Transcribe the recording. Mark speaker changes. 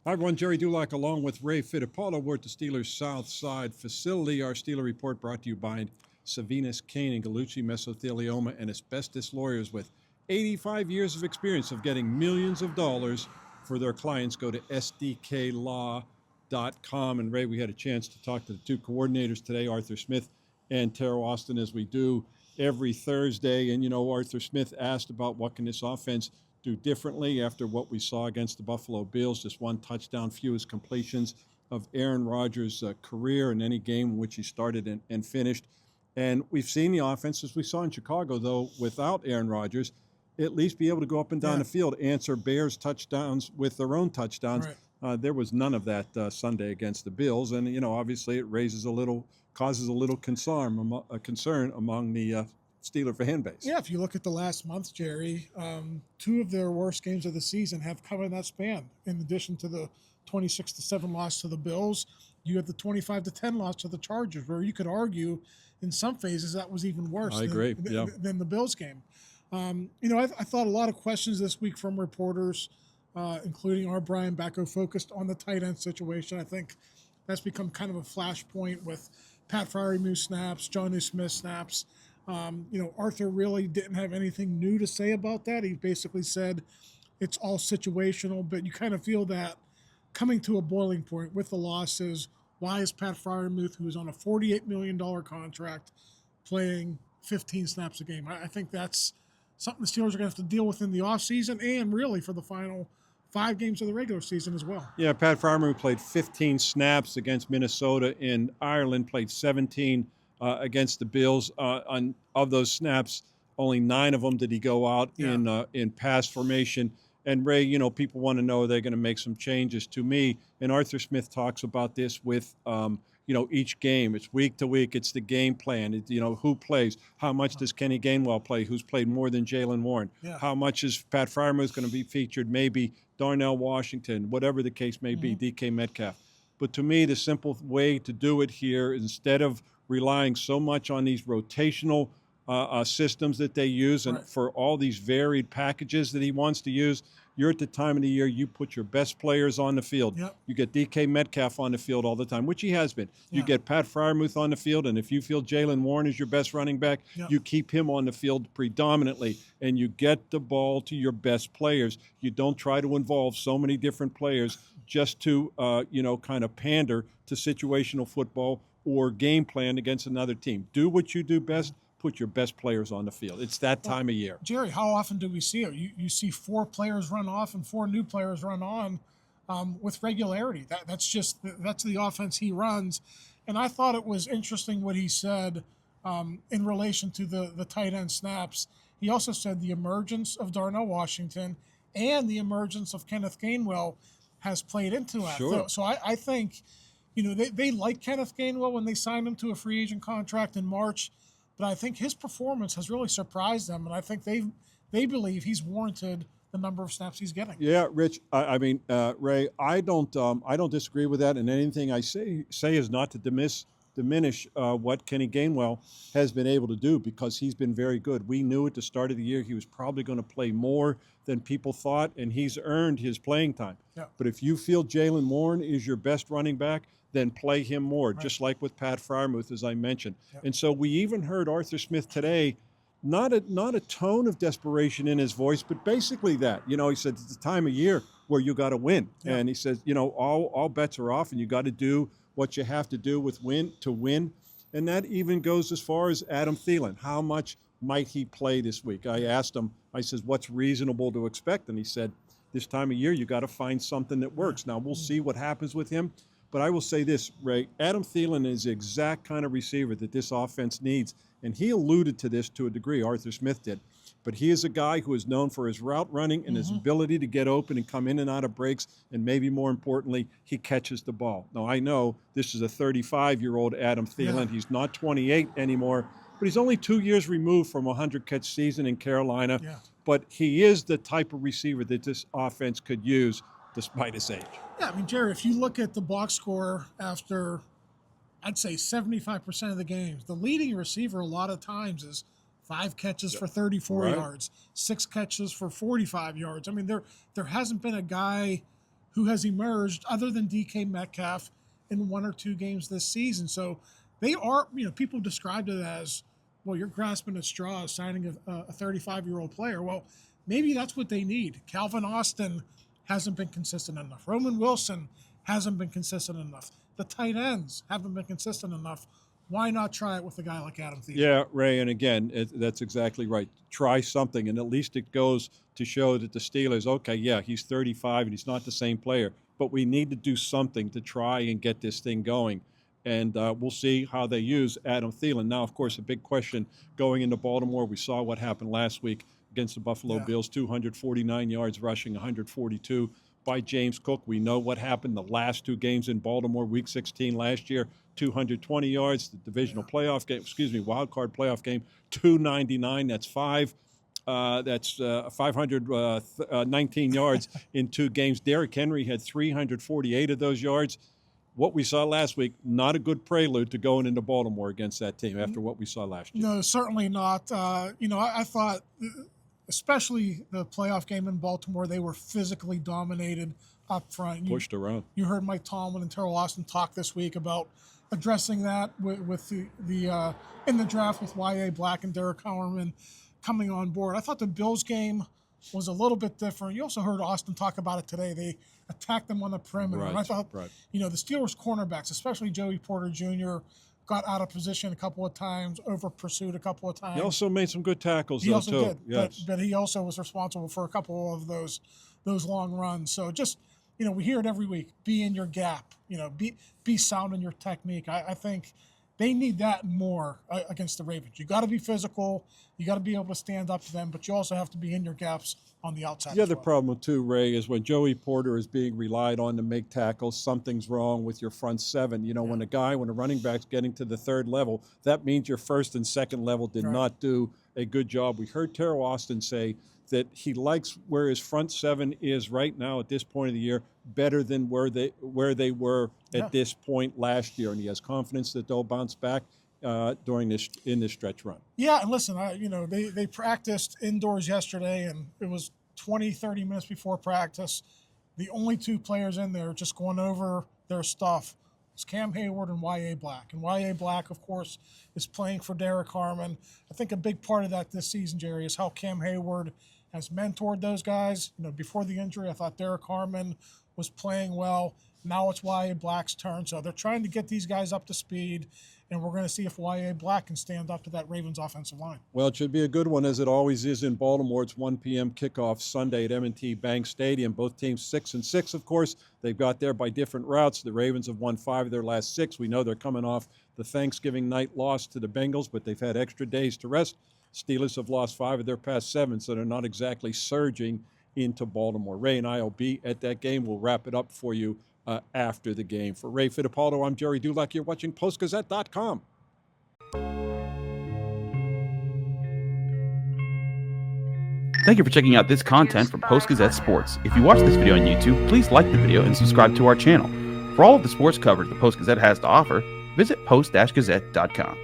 Speaker 1: Hi, everyone. Gerry Dulac along with Ray Fittipaldo. We're at the Steelers South Side facility. Our Steeler Report brought to you by Savinas, Kane, and Gallucci Mesothelioma and asbestos lawyers with 85 years of experience of getting millions of dollars for their clients. Go to sdklaw.com. And Ray, we had a chance to talk to the two coordinators today, Arthur Smith and Teryl Austin, as we do every Thursday. And, Arthur Smith asked about what can this offense do differently after what we saw against the Buffalo Bills, just one touchdown, fewest completions of Aaron Rodgers' career in any game in which he started and finished. And we've seen the offense, as we saw in Chicago, though, without Aaron Rodgers, at least be able to go up and down the field, answer Bears' touchdowns with their own touchdowns. Right. There was none of that Sunday against the Bills, and obviously it causes a little concern among the Steeler fan base.
Speaker 2: Yeah, if you look at the last month, Gerry, two of their worst games of the season have come in that span. In addition to the 26-7 loss to the Bills, you had the 25-10 loss to the Chargers, where you could argue in some phases that was even worse than the Bills game. I thought a lot of questions this week from reporters, including our Brian Bacco, focused on the tight end situation. I think that's become kind of a flashpoint with Pat Freiermuth snaps, Jonnu Smith snaps. Arthur really didn't have anything new to say about that. He basically said it's all situational, but you kind of feel that coming to a boiling point with the losses. Why is Pat Freiermuth, who is on a $48 million contract, playing 15 snaps a game? I think that's something the Steelers are going to have to deal with in the offseason and really for the final 5 games of the regular season as well.
Speaker 1: Yeah, Pat Freiermuth played 15 snaps against Minnesota in Ireland, played 17 against the Bills. Of those snaps, only 9 of them did he go out in pass formation. And Ray, people want to know they're going to make some changes. To me, and Arthur Smith talks about this with, each game. It's week to week. It's the game plan. Who plays? How much does Kenny Gainwell play? Who's played more than Jaylen Warren? Yeah. How much is Pat Freiermuth going to be featured? Maybe Darnell Washington, whatever the case may be, DK Metcalf. But to me, the simple way to do it here, instead of relying so much on these rotational systems that they use and for all these varied packages that he wants to use, you're at the time of the year you put your best players on the field. Yep. You get DK Metcalf on the field all the time, which he has been. Yeah. You get Pat Freiermuth on the field, and if you feel Jaylen Warren is your best running back, you keep him on the field predominantly, and you get the ball to your best players. You don't try to involve so many different players just to, kind of pander to situational football or game plan against another team. Do what you do best. Put your best players on the field. It's that time of year.
Speaker 2: Gerry, how often do we see it? You see 4 players run off and 4 new players run on with regularity. That's the offense he runs. And I thought it was interesting what he said in relation to the tight end snaps. He also said the emergence of Darnell Washington and the emergence of Kenneth Gainwell has played into that.
Speaker 1: Sure.
Speaker 2: So I think, they like Kenneth Gainwell when they signed him to a free agent contract in March. But I think his performance has really surprised them, and I think they believe he's warranted the number of snaps he's getting.
Speaker 1: Yeah, Rich. Ray, I don't disagree with that, and anything I say is not to diminish what Kenny Gainwell has been able to do, because he's been very good. We knew at the start of the year he was probably going to play more than people thought, and he's earned his playing time. Yeah. But if you feel Jaylen Warren is your best running back, then play him more, just like with Pat Freiermuth, as I mentioned. Yep. And so we even heard Arthur Smith today, not a tone of desperation in his voice, but basically that. He said it's the time of year where you got to win. Yep. And he says, all bets are off, and you got to do what you have to do to win. And that even goes as far as Adam Thielen. How much might he play this week? I asked him, I says, what's reasonable to expect? And he said, this time of year, you got to find something that works. Now, we'll see what happens with him. But I will say this, Ray, Adam Thielen is the exact kind of receiver that this offense needs. And he alluded to this to a degree, Arthur Smith did. But he is a guy who is known for his route running and his ability to get open and come in and out of breaks. And maybe more importantly, he catches the ball. Now, I know this is a 35-year-old Adam Thielen. Yeah. He's not 28 anymore, but he's only 2 years removed from a 100-catch season in Carolina. Yeah. But he is the type of receiver that this offense could use despite his age.
Speaker 2: Yeah, Gerry, if you look at the box score after, I'd say 75% of the games, the leading receiver a lot of times is 5 catches for 34 yards, 6 catches for 45 yards. There hasn't been a guy who has emerged other than DK Metcalf in 1 or 2 games this season. So they are, people described it as, well, you're grasping at straws signing a 35-year-old player. Well, maybe that's what they need. Calvin Austin hasn't been consistent enough. Roman Wilson hasn't been consistent enough. The tight ends haven't been consistent enough. Why not try it with a guy like Adam Thielen?
Speaker 1: Yeah, Ray, and again, that's exactly right. Try something, and at least it goes to show that the Steelers, okay, yeah, he's 35 and he's not the same player, but we need to do something to try and get this thing going. And we'll see how they use Adam Thielen. Now, of course, a big question going into Baltimore. We saw what happened last week against the Buffalo Bills, 249 yards rushing, 142 by James Cook. We know what happened the last 2 games in Baltimore, Week 16 last year, 220 yards. The divisional wild card playoff game, 299. That's 519 yards in 2 games. Derrick Henry had 348 of those yards. What we saw last week, not a good prelude to going into Baltimore against that team after what we saw last year.
Speaker 2: No, certainly not. I thought, especially the playoff game in Baltimore, they were physically dominated up front.
Speaker 1: Pushed around.
Speaker 2: You heard Mike Tomlin and Teryl Austin talk this week about addressing that with the in the draft with Yahya Black and Derrick coming on board. I thought the Bills game was a little bit different. You also heard Austin talk about it today. They attacked them on the perimeter.
Speaker 1: Right,
Speaker 2: and I thought,
Speaker 1: right.
Speaker 2: the Steelers cornerbacks, especially Joey Porter Jr., got out of position a couple of times, over pursued a couple of times.
Speaker 1: He also made some good tackles,
Speaker 2: He
Speaker 1: though,
Speaker 2: also
Speaker 1: too.
Speaker 2: did,
Speaker 1: Yes.
Speaker 2: but he also was responsible for a couple of those long runs. So just, we hear it every week. Be in your gap. Be sound in your technique. I think they need that more against the Ravens. You got to be physical. You got to be able to stand up to them, but you also have to be in your gaps on the outside.
Speaker 1: The other problem, too, Ray, is when Joey Porter is being relied on to make tackles, something's wrong with your front seven. When a running back's getting to the 3rd level, that means your 1st and 2nd level did not do a good job. We heard Teryl Austin say that he likes where his front 7 is right now at this point of the year better than where they were at this point last year, and he has confidence that they'll bounce back in this stretch run.
Speaker 2: Yeah, and listen, they practiced indoors yesterday, and it was 20, 30 minutes before practice. The only 2 players in there just going over their stuff was Cam Hayward and Yahya Black. And Yahya Black, of course, is playing for Derrick Harmon. I think a big part of that this season, Gerry, is how Cam Hayward has mentored those guys. Before the injury, I thought Derrick Harmon was playing well. Now it's Yahya Black's turn. So they're trying to get these guys up to speed, and we're going to see if Yahya Black can stand up to that Ravens offensive line.
Speaker 1: Well, it should be a good one, as it always is in Baltimore. It's 1 p.m. kickoff Sunday at M&T Bank Stadium. Both teams 6-6, of course. They've got there by different routes. The Ravens have won 5 of their last 6. We know they're coming off the Thanksgiving night loss to the Bengals, but they've had extra days to rest. Steelers have lost 5 of their past 7, so they're not exactly surging into Baltimore. Ray and I will be at that game. We'll wrap it up for you after the game. For Ray Fittipaldo, I'm Gerry Dulac. You're watching Post-Gazette.com.
Speaker 3: Thank you for checking out this content from Post-Gazette Sports. If you watch this video on YouTube, please like the video and subscribe to our channel. For all of the sports coverage the Post-Gazette has to offer, visit post-gazette.com.